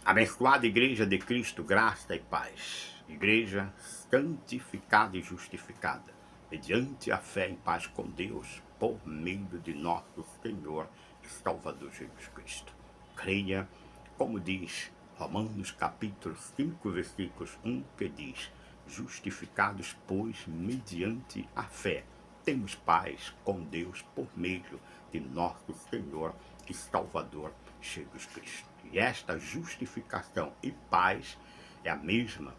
Abençoada Igreja de Cristo, graça e paz. Igreja santificada e justificada, mediante a fé em paz com Deus, por meio de nosso Senhor e Salvador Jesus Cristo. Creia, como diz Romanos capítulo 5, versículos 1, que diz: justificados, pois, mediante a fé, temos paz com Deus por meio de nosso Senhor e Salvador Jesus Cristo. E esta justificação e paz é a mesma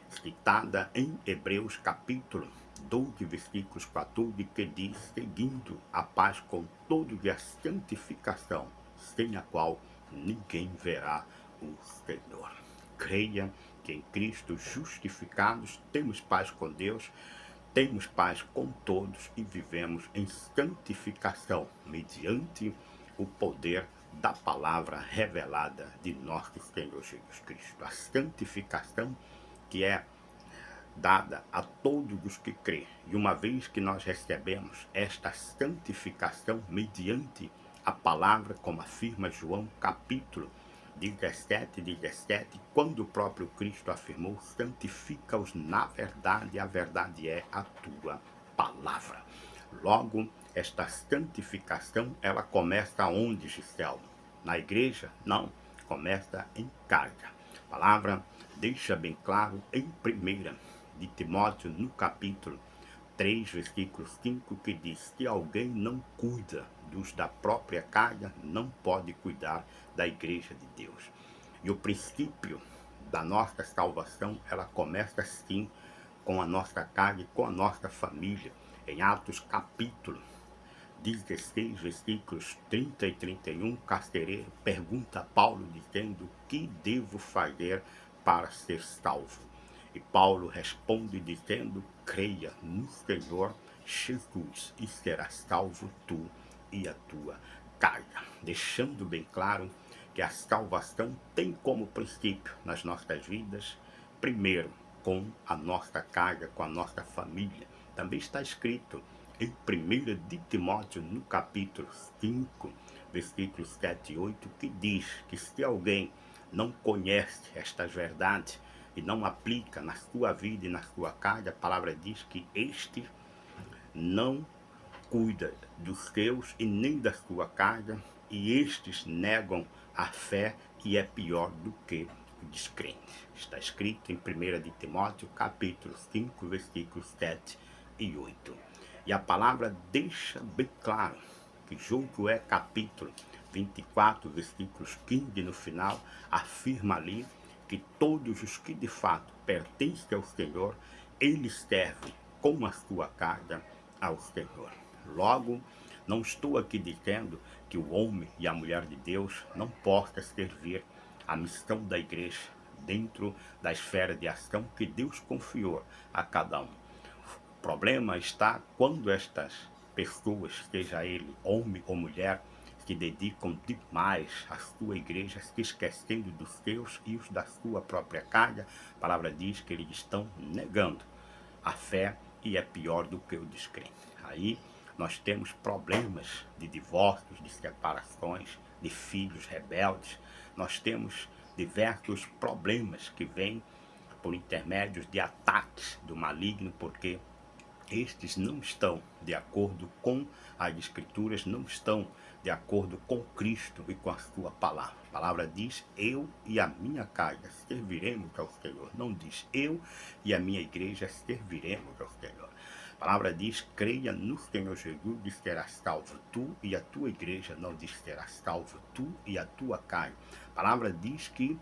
citada em Hebreus capítulo 12, versículos 14, que diz: seguindo a paz com todos e a santificação, sem a qual ninguém verá o Senhor. Creia que em Cristo, justificados, temos paz com Deus, temos paz com todos e vivemos em santificação, mediante o poder da palavra revelada de nosso Senhor Jesus Cristo. A santificação que é dada a todos os que crêem. E uma vez que nós recebemos esta santificação mediante a palavra, como afirma João capítulo 17, quando o próprio Cristo afirmou: santifica-os na verdade, a verdade é a tua palavra. Logo, esta santificação, ela começa onde, Gisele? Na igreja? Não, começa em casa. A palavra deixa bem claro em 1 de Timóteo, no capítulo 3, versículo 5, que diz: se alguém não cuida dos da própria casa, não pode cuidar da igreja de Deus. E o princípio da nossa salvação, ela começa sim com a nossa casa e com a nossa família. Em Atos capítulo 16, versículos 30 e 31, carcereiro pergunta a Paulo dizendo: o que devo fazer para ser salvo? E Paulo responde dizendo: creia no Senhor Jesus e serás salvo tu e a tua casa. Deixando bem claro que a salvação tem como princípio nas nossas vidas, primeiro, com a nossa casa, com a nossa família. Também está escrito em 1 de Timóteo, no capítulo 5, versículos 7 e 8, que diz que se alguém não conhece estas verdades e não aplica na sua vida e na sua casa, a palavra diz que este não cuida dos seus e nem da sua casa, e estes negam a fé e é pior do que o descrente. Está escrito em 1 de Timóteo, capítulo 5, versículos 7 e 8. E a palavra deixa bem claro que Josué capítulo 24, versículos 15 no final, afirma ali que todos os que de fato pertencem ao Senhor, eles servem com a sua casa ao Senhor. Logo, não estou aqui dizendo que o homem e a mulher de Deus não possam servir a missão da igreja dentro da esfera de ação que Deus confiou a cada um. O problema está quando estas pessoas, seja ele homem ou mulher, se dedicam demais à sua igreja, se esquecendo dos seus e os da sua própria casa. A palavra diz que eles estão negando a fé e é pior do que o descrente. Aí nós temos problemas de divórcios, de separações, de filhos rebeldes. Nós temos diversos problemas que vêm por intermédios de ataques do maligno, porque estes não estão de acordo com as Escrituras, não estão de acordo com Cristo e com a sua palavra. A palavra diz: eu e a minha casa serviremos ao Senhor. Não diz: eu e a minha igreja serviremos ao Senhor. A palavra diz: creia no Senhor Jesus e serás salvo tu e a tua igreja. Não diz: serás salvo tu e a tua casa. A palavra diz que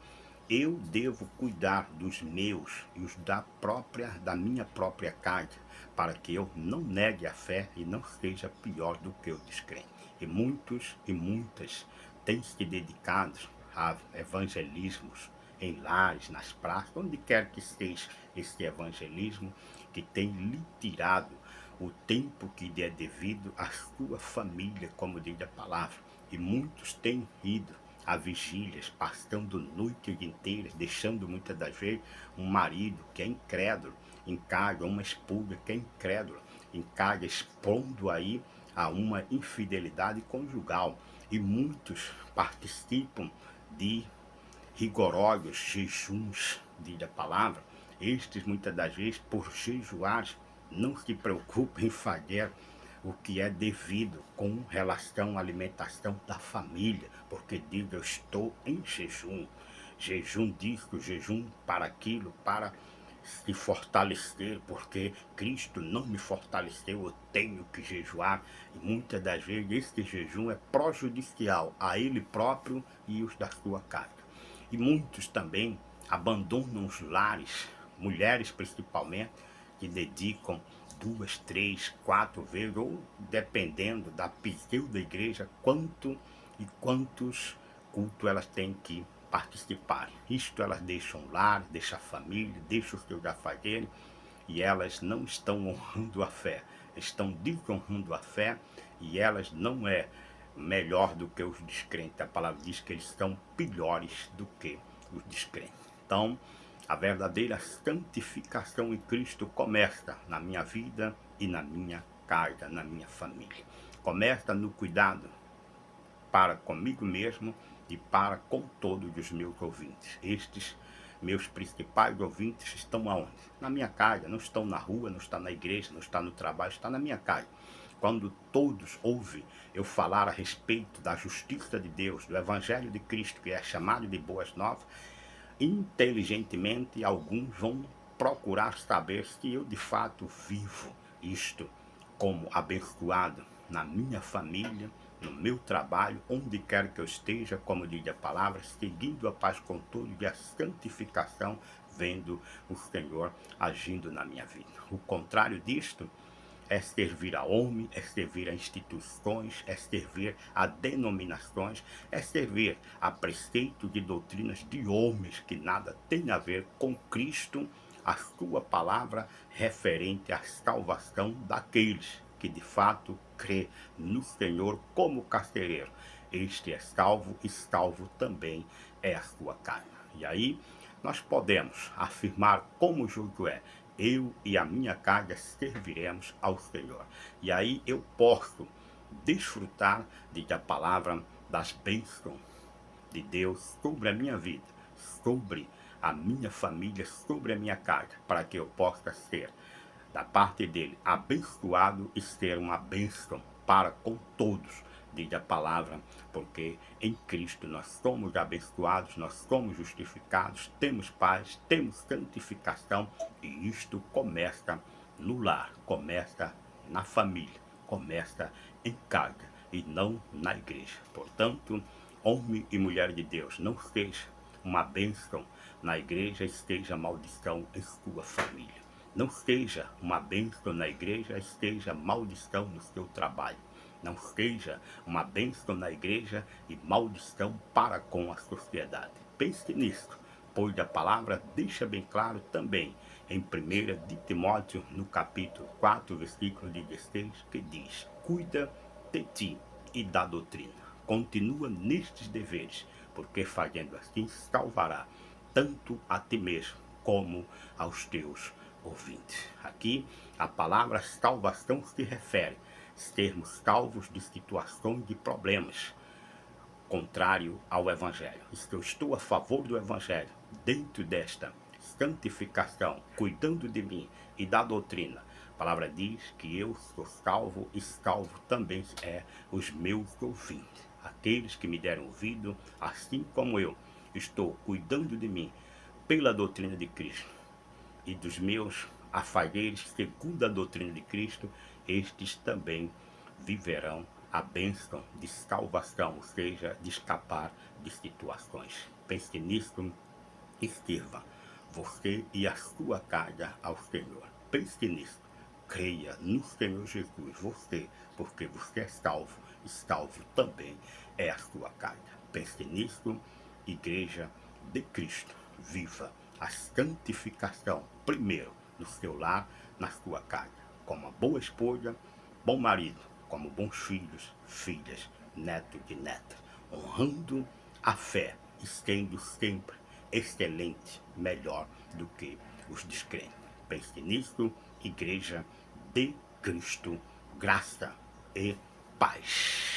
eu devo cuidar dos meus e os da minha própria casa, para que eu não negue a fé e não seja pior do que o descrente. E muitos e muitas têm se dedicado a evangelismos em lares, nas praças, onde quer que seja esse evangelismo, que tem lhe tirado o tempo que lhe é devido à sua família, como diz a palavra. E muitos têm ido a vigílias, passando noites inteiras, deixando muitas das vezes um marido que é incrédulo em casa, uma esposa que é incrédula em casa, expondo aí a uma infidelidade conjugal. E muitos participam de rigorosos jejuns, diz a palavra, estes muitas das vezes, por jejuar, não se preocupam em fazer o que é devido com relação à alimentação da família, porque diz: eu estou em jejum. Jejum disso, jejum para aquilo, para se fortalecer, porque Cristo não me fortaleceu, eu tenho que jejuar. E muitas das vezes esse jejum é prejudicial a ele próprio e os da sua casa. E muitos também abandonam os lares, mulheres principalmente, que dedicam 2, 3, 4 vezes, ou dependendo da pseudo igreja, quantos cultos elas têm que participar. Isto elas deixam o lar, deixam a família, deixam os seus afazeres, e elas não estão honrando a fé, estão desonrando a fé, e elas não é melhor do que os descrentes. A palavra diz que eles são piores do que os descrentes. Então, a verdadeira santificação em Cristo começa na minha vida e na minha casa, na minha família. Começa no cuidado para comigo mesmo e para com todos os meus ouvintes. Estes meus principais ouvintes estão aonde? Na minha casa, não estão na rua, não está na igreja, não está no trabalho, está na minha casa. Quando todos ouvem eu falar a respeito da justiça de Deus, do Evangelho de Cristo, que é chamado de Boas Novas, inteligentemente alguns vão procurar saber se eu de fato vivo isto como abençoado na minha família, no meu trabalho, onde quer que eu esteja, como diz a palavra, seguindo a paz com todos e a santificação, vendo o Senhor agindo na minha vida. O contrário disto é servir a homem, é servir a instituições, é servir a denominações, é servir a preceitos de doutrinas de homens que nada tem a ver com Cristo, a sua palavra referente à salvação daqueles que de fato crê no Senhor como carcereiro. Este é salvo e salvo também é a sua carne. E aí nós podemos afirmar como Josué: eu e a minha casa serviremos ao Senhor. E aí eu posso desfrutar da palavra das bênçãos de Deus sobre a minha vida, sobre a minha família, sobre a minha casa, para que eu possa ser, da parte dele, abençoado e ser uma bênção para com todos, diz a palavra, porque em Cristo nós somos abençoados, nós somos justificados, temos paz, temos santificação, e isto começa no lar, começa na família, começa em casa e não na igreja. Portanto, homem e mulher de Deus, não seja uma bênção na igreja, esteja maldição em sua família. Não seja uma bênção na igreja, esteja maldição no seu trabalho. Não seja uma bênção na igreja e maldição para com a sociedade. Pense nisso, pois a palavra deixa bem claro também em 1 de Timóteo, no capítulo 4, versículo 16, que diz: cuida de ti e da doutrina. Continua nestes deveres, porque fazendo assim salvará tanto a ti mesmo como aos teus ouvintes. Aqui a palavra salvação se refere a sermos salvos de situações de problemas contrário ao Evangelho. Eu estou a favor do Evangelho dentro desta santificação, cuidando de mim e da doutrina. A palavra diz que eu sou salvo e salvo também é os meus ouvintes. Aqueles que me deram ouvido, assim como eu estou cuidando de mim pela doutrina de Cristo e dos meus afagueiros segundo a doutrina de Cristo, estes também viverão a bênção de salvação, ou seja, de escapar de situações. Pense nisso e sirva você e a sua casa ao Senhor. Pense nisso. Creia no Senhor Jesus, você, porque você é salvo e salvo também é a sua casa. Pense nisso, Igreja de Cristo. Viva a santificação primeiro no seu lar, na sua casa, como uma boa esposa, bom marido, como bons filhos, filhas, netos e netas, honrando a fé e sendo sempre excelente, melhor do que os descrentes. Pense nisso, Igreja de Cristo, graça e paz.